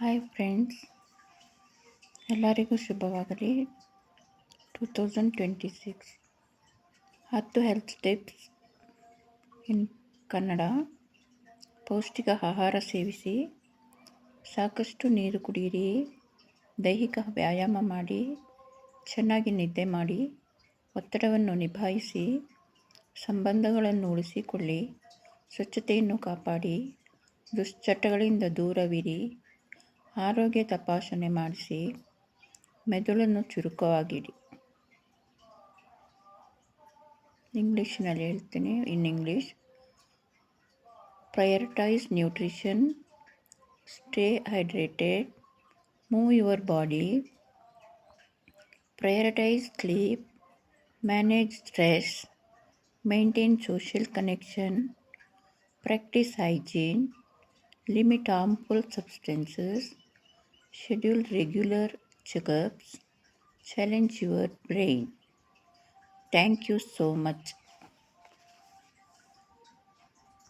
Hi friends, ಎಲ್ಲರಿಗೂ ಶುಭವಾಗಲಿ. 2026 10 health tips ಇನ್ ಕನ್ನಡ. ಪೌಷ್ಟಿಕ ಆಹಾರ ಸೇವಿಸಿ, ಸಾಕಷ್ಟು ನೀರು ಕುಡಿಯಿರಿ, ದೈಹಿಕ ವ್ಯಾಯಾಮ ಮಾಡಿ, ಚೆನ್ನಾಗಿ ನಿದ್ದೆ ಮಾಡಿ, ಒತ್ತಡವನ್ನು ನಿಭಾಯಿಸಿ, ಸಂಬಂಧಗಳನ್ನು ಉಳಿಸಿಕೊಳ್ಳಿ, ಸ್ವಚ್ಛತೆಯನ್ನು ಕಾಪಾಡಿ, ದುಶ್ಚಟಗಳಿಂದ ದೂರವಿರಿ, ಆರೋಗ್ಯ ತಪಾಸಣೆ ಮಾಡಿಸಿ, ಮೆದುಳನ್ನು ಚುರುಕವಾಗಿಡಿ. ಇಂಗ್ಲೀಷ್ನಲ್ಲಿ ಹೇಳ್ತೀನಿ. In English, prioritise nutrition, stay hydrated, move your body, prioritise sleep, manage stress, maintain social connection, practice hygiene, limit harmful substances, schedule regular checkups, challenge your brain. Thank you so much.